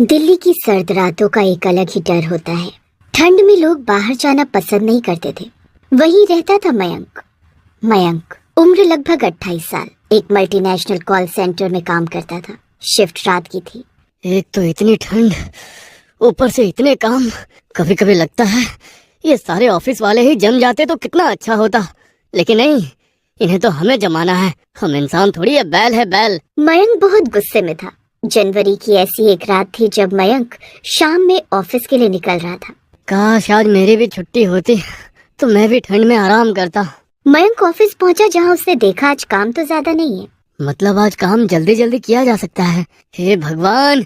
दिल्ली की सर्द रातों का एक अलग ही डर होता है। ठंड में लोग बाहर जाना पसंद नहीं करते थे। वहीं रहता था मयंक उम्र लगभग 28 साल, एक मल्टीनेशनल कॉल सेंटर में काम करता था। शिफ्ट रात की थी। एक तो इतनी ठंड, ऊपर से इतने काम। कभी कभी लगता है ये सारे ऑफिस वाले ही जम जाते तो कितना अच्छा होता, लेकिन नहीं, इन्हें तो हमें जमाना है। हम इंसान थोड़ी है, बैल है बैल। मयंक बहुत गुस्से में था। जनवरी की ऐसी एक रात थी जब मयंक शाम में ऑफिस के लिए निकल रहा था। काश आज मेरी भी छुट्टी होती तो मैं भी ठंड में आराम करता। मयंक ऑफिस पहुंचा जहां उसने देखा आज काम तो ज्यादा नहीं है। मतलब आज काम जल्दी जल्दी किया जा सकता है। हे भगवान,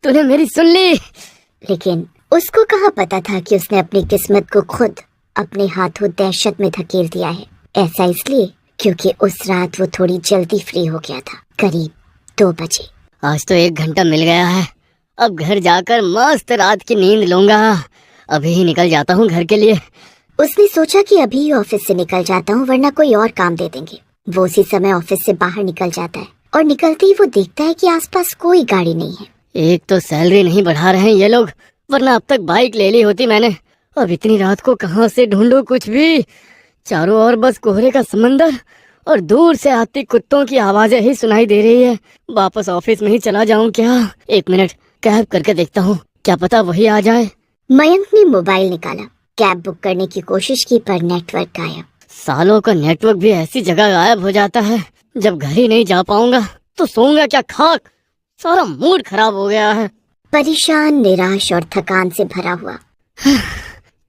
तूने मेरी सुन ली। लेकिन उसको कहाँ पता था कि उसने अपनी किस्मत को खुद अपने हाथों दहशत में धकेल दिया है। ऐसा इसलिए क्योंकि उस रात वो थोड़ी जल्दी फ्री हो गया था, करीब 2 बजे। आज तो 1 घंटा मिल गया है। अब घर जाकर मस्त रात की नींद लूंगा। अभी ही निकल जाता हूँ घर के लिए। उसने सोचा कि अभी ही ऑफिस से निकल जाता हूँ, वरना कोई और काम दे देंगे। वो उसी समय ऑफिस से बाहर निकल जाता है और निकलते ही वो देखता है कि आसपास कोई गाड़ी नहीं है। एक तो सैलरी नहीं बढ़ा रहे हैं ये लोग, वरना अब तक बाइक ले ली होती मैंने। अब इतनी रात को कहाँ से ढूंढूं कुछ भी। चारों ओर बस कोहरे का समंदर और दूर से आती कुत्तों की आवाजें ही सुनाई दे रही है। वापस ऑफिस में ही चला जाऊं क्या? 1 मिनट कैब करके देखता हूँ, क्या पता वही आ जाए। मयंक ने मोबाइल निकाला, कैब बुक करने की कोशिश की, पर नेटवर्क गायब। सालों का नेटवर्क भी ऐसी जगह गायब हो जाता है। जब घर ही नहीं जा पाऊंगा तो सोऊंगा क्या खाक? सारा मूड खराब हो गया है। परेशान, निराश और थकान से भरा हुआ।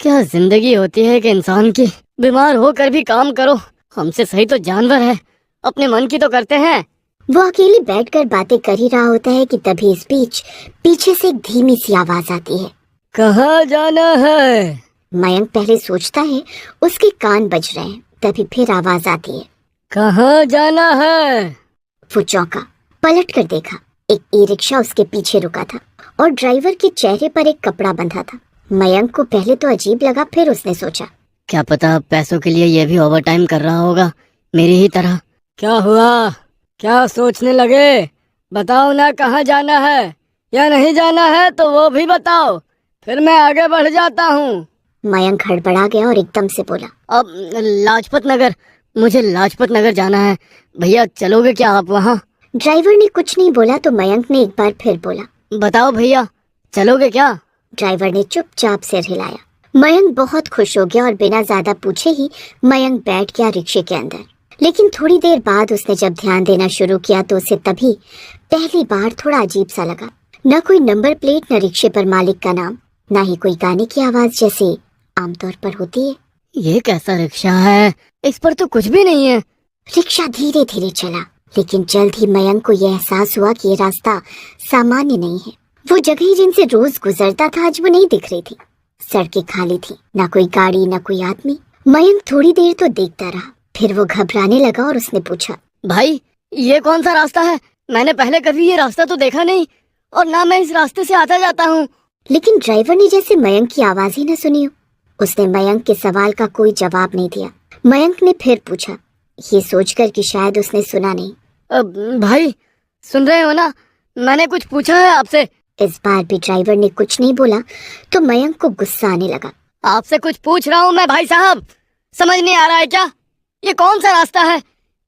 क्या जिंदगी होती है कि इंसान की। बीमार होकर भी काम करो। हमसे सही तो जानवर है, अपने मन की तो करते हैं। वो अकेले बैठकर बातें कर ही रहा होता है कि तभी इस बीच पीछे से एक धीमी सी आवाज आती है। कहाँ जाना है? मयंक पहले सोचता है उसके कान बज रहे हैं, तभी फिर आवाज आती है। कहाँ जाना है? वो चौंका, पलट कर देखा। एक ई रिक्शा उसके पीछे रुका था और ड्राइवर के चेहरे पर एक कपड़ा बंधा था। मयंक को पहले तो अजीब लगा, फिर उसने सोचा, क्या पता पैसों के लिए ये भी ओवर टाइम कर रहा होगा, मेरी ही तरह। क्या हुआ? क्या सोचने लगे? बताओ ना, कहाँ जाना है या नहीं जाना है तो वो भी बताओ, फिर मैं आगे बढ़ जाता हूँ। मयंक हड़बड़ा गया और एकदम से बोला, अब लाजपत नगर, मुझे लाजपत नगर जाना है। भैया चलोगे क्या आप वहाँ? ड्राइवर ने कुछ नहीं बोला तो मयंक ने एक बार फिर बोला, बताओ भैया चलोगे क्या? ड्राइवर ने चुपचाप सिर हिलाया। मयंक बहुत खुश हो गया और बिना ज्यादा पूछे ही मयंक बैठ गया रिक्शे के अंदर। लेकिन थोड़ी देर बाद उसने जब ध्यान देना शुरू किया तो उसे तभी पहली बार थोड़ा अजीब सा लगा। न कोई नंबर प्लेट, न रिक्शे पर मालिक का नाम, न ही कोई गाने की आवाज जैसे आमतौर पर होती है। ये कैसा रिक्शा है? इस पर तो कुछ भी नहीं है। रिक्शा धीरे धीरे चला, लेकिन जल्द ही मयंक को यह एहसास हुआ कि ये रास्ता सामान्य नहीं है। वो जगह जिनसे रोज गुजरता था आज वो नहीं दिख रही थी। सड़कें खाली थी, न कोई गाड़ी न कोई आदमी। मयंक थोड़ी देर तो देखता रहा, फिर वो घबराने लगा और उसने पूछा, भाई ये कौन सा रास्ता है? मैंने पहले कभी ये रास्ता तो देखा नहीं, और ना मैं इस रास्ते से आता जाता हूँ। लेकिन ड्राइवर ने जैसे मयंक की आवाज ही न सुनी हो। उसने मयंक के सवाल का कोई जवाब नहीं दिया। मयंक ने फिर पूछा, ये सोचकर कि शायद उसने सुना नहीं। भाई सुन रहे हो ना, मैंने कुछ पूछा है आपसे। इस बार भी ड्राइवर ने कुछ नहीं बोला तो मयंक को गुस्सा आने लगा। आपसे कुछ पूछ रहा हूँ मैं भाई साहब, समझ नहीं आ रहा है क्या? ये कौन सा रास्ता है?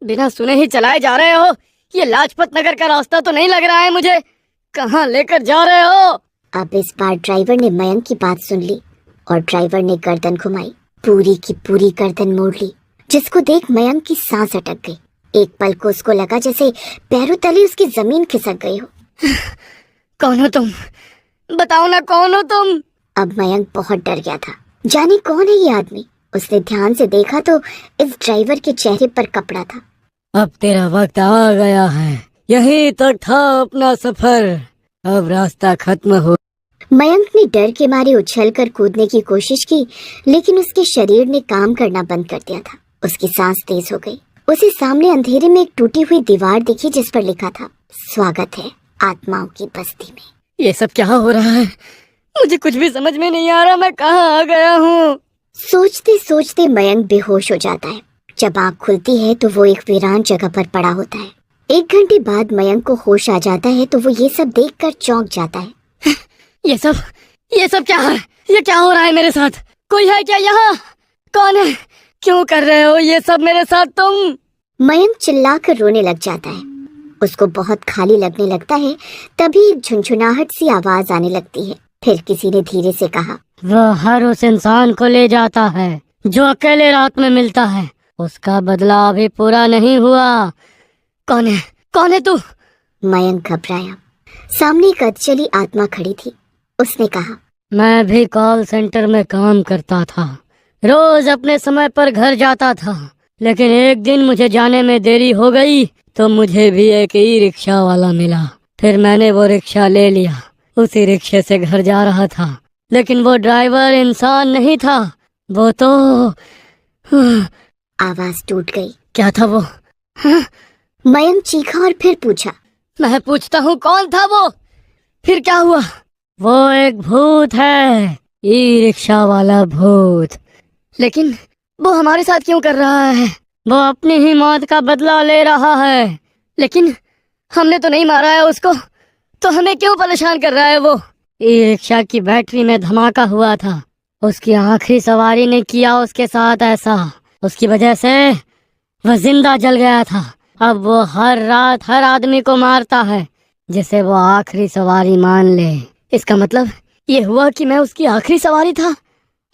बिना सुने ही चलाए जा रहे हो। ये लाजपत नगर का रास्ता तो नहीं लग रहा है मुझे। कहाँ लेकर जा रहे हो? अब इस बार ड्राइवर ने मयंक की बात सुन ली और ड्राइवर ने गर्दन घुमाई, पूरी की पूरी गर्दन मोड़ ली, जिसको देख मयंक की सांस अटक गई। एक पल को उसको लगा जैसे पैरों तले उसकी जमीन खिसक गई हो। कौन हो तुम? बताओ ना, कौन हो तुम? अब मयंक बहुत डर गया था। जाने कौन है ये आदमी? उसने ध्यान से देखा तो इस ड्राइवर के चेहरे पर कपड़ा था। अब तेरा वक्त आ गया है, यहीं तक था अपना सफर, अब रास्ता खत्म हो। मयंक ने डर के मारे उछलकर कूदने की कोशिश की, लेकिन उसके शरीर ने काम करना बंद कर दिया था। उसकी सांस तेज हो गई। उसे सामने अंधेरे में एक टूटी हुई दीवार दिखी जिस पर लिखा था, स्वागत है आत्माओं की बस्ती में। ये सब क्या हो रहा है? मुझे कुछ भी समझ में नहीं आ रहा, मैं कहाँ आ गया हूँ? सोचते सोचते मयंक बेहोश हो जाता है। जब आँख खुलती है तो वो एक वीरान जगह पर पड़ा होता है। 1 घंटे बाद मयंक को होश आ जाता है तो वो ये सब देखकर चौंक जाता है। ये सब क्या है? ये क्या हो रहा है मेरे साथ? कोई है क्या यहाँ? कौन है? क्यों कर रहे हो ये सब मेरे साथ तुम? मयंक चिल्लाकर रोने लग जाता है। उसको बहुत खाली लगने लगता है। तभी एक झुनझुनाहट सी आवाज आने लगती है। फिर किसी ने धीरे से कहा, वो हर उस इंसान को ले जाता है जो अकेले रात में मिलता है। उसका बदला अभी पूरा नहीं हुआ। कौन है? कौन है तू? मयंक घबराया। सामने एक अधचली आत्मा खड़ी थी। उसने कहा, मैं भी कॉल सेंटर में काम करता था। रोज अपने समय पर घर जाता था, लेकिन एक दिन मुझे जाने में देरी हो गई तो मुझे भी एक ई रिक्शा वाला मिला। फिर मैंने वो रिक्शा ले लिया। उसी रिक्शे से घर जा रहा था, लेकिन वो ड्राइवर इंसान नहीं था। वो तो आवाज टूट गई। क्या था वो? मयंक चीखा और फिर पूछा, मैं पूछता हूँ, कौन था वो? फिर क्या हुआ? वो एक भूत है, ई रिक्शा वाला भूत। लेकिन वो हमारे साथ क्यों कर रहा है? वो अपनी ही मौत का बदला ले रहा है। लेकिन हमने तो नहीं मारा है उसको, तो हमें क्यों परेशान कर रहा है वो? ई रिक्शा की बैटरी में धमाका हुआ था। उसकी आखिरी सवारी ने किया उसके साथ ऐसा। उसकी वजह से वह जिंदा जल गया था। अब वो हर रात हर आदमी को मारता है जिसे वो आखिरी सवारी मान ले। इसका मतलब ये हुआ कि मैं उसकी आखिरी सवारी था।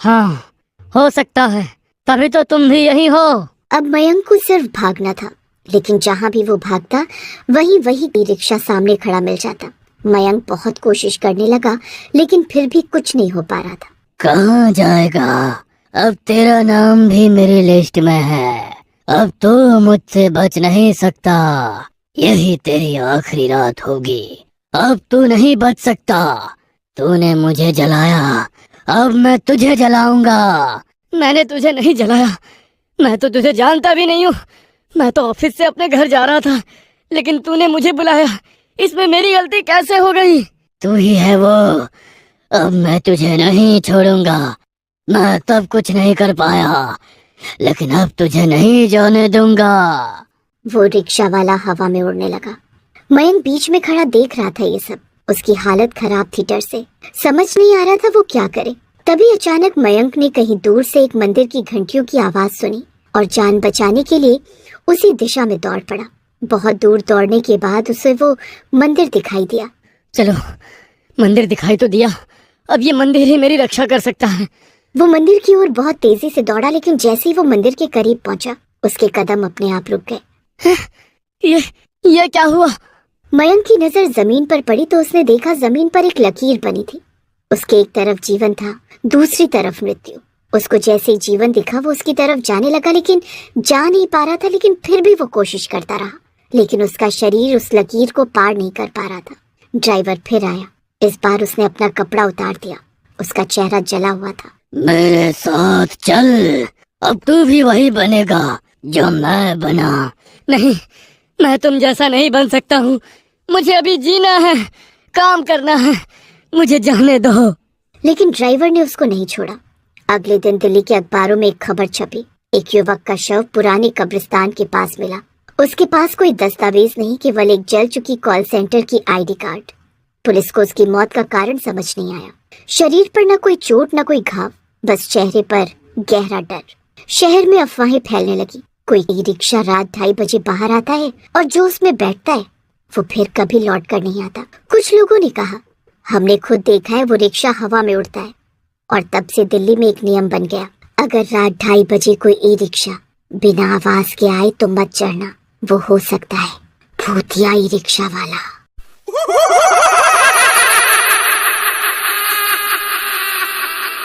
हाँ, हो सकता है, तभी तो तुम भी यही हो। अब मयंक को सिर्फ भागना था, लेकिन जहाँ भी वो भागता वही ई रिक्शा सामने खड़ा मिल जाता। मयंक बहुत कोशिश करने लगा, लेकिन फिर भी कुछ नहीं हो पा रहा था। कहाँ जाएगा? अब तेरा नाम भी मेरी लिस्ट में है। अब तो मुझसे बच नहीं सकता। यही तेरी आखिरी रात होगी। अब तू नहीं बच सकता। तूने मुझे जलाया, अब मैं तुझे जलाऊंगा। मैंने तुझे नहीं जलाया। मैं तो तुझे जानता भी नहीं हूँ। मैं तो ऑफिस से अपने घर जा रहा था, लेकिन तूने मुझे बुलाया। इसमें मेरी गलती कैसे हो गई? तू ही है वो। अब मैं तुझे नहीं छोड़ूंगा। मैं तब कुछ नहीं कर पाया, लेकिन अब तुझे नहीं जाने दूंगा। वो रिक्शा वाला हवा में उड़ने लगा। मयंक बीच में खड़ा देख रहा था ये सब। उसकी हालत खराब थी डर से। समझ नहीं आ रहा था वो क्या करे। तभी अचानक मयंक ने कहीं दूर से एक मंदिर की घंटियों की आवाज सुनी और जान बचाने के लिए उसी दिशा में दौड़ पड़ा। बहुत दूर दौड़ने के बाद उसे वो मंदिर दिखाई दिया। चलो, मंदिर दिखाई तो दिया। अब ये मंदिर ही मेरी रक्षा कर सकता है। वो मंदिर की ओर बहुत तेजी से दौड़ा, लेकिन जैसे ही वो मंदिर के करीब पहुंचा, उसके कदम अपने आप रुक गए। ये क्या हुआ? मयंक की नजर जमीन पर पड़ी तो उसने देखा जमीन पर एक लकीर बनी थी। उसके एक तरफ जीवन था, दूसरी तरफ मृत्यु। उसको जैसे ही जीवन दिखा वो उसकी तरफ जाने लगा, लेकिन जा नहीं पा रहा था। लेकिन फिर भी वो कोशिश करता रहा, लेकिन उसका शरीर उस लकीर को पार नहीं कर पा रहा था। ड्राइवर फिर आया। इस बार उसने अपना कपड़ा उतार दिया। उसका चेहरा जला हुआ था। मेरे साथ चल, अब तू भी वही बनेगा जो मैं बना। नहीं, मैं तुम जैसा नहीं बन सकता हूँ। मुझे अभी जीना है, काम करना है, मुझे जाने दो। लेकिन ड्राइवर ने उसको नहीं छोड़ा। अगले दिन दिल्ली के अखबारों में एक खबर छपी। एक युवक का शव पुराने कब्रिस्तान के पास मिला। उसके पास कोई दस्तावेज नहीं, केवल एक जल चुकी कॉल सेंटर की आईडी कार्ड। पुलिस को उसकी मौत का कारण समझ नहीं आया। शरीर पर न कोई चोट न कोई घाव, बस चेहरे पर गहरा डर। शहर में अफवाहें फैलने लगी। कोई ई रिक्शा रात 2:30 बजे बाहर आता है और जो उसमें बैठता है वो फिर कभी लौट कर नहीं आता। कुछ लोगों ने कहा, हमने खुद देखा है वो रिक्शा हवा में उड़ता है। और तब से दिल्ली में एक नियम बन गया, अगर रात 2:30 बजे कोई ई रिक्शा बिना आवाज के आए तो मत चढ़ना। वो हो सकता है भूतिया ई रिक्शा वाला।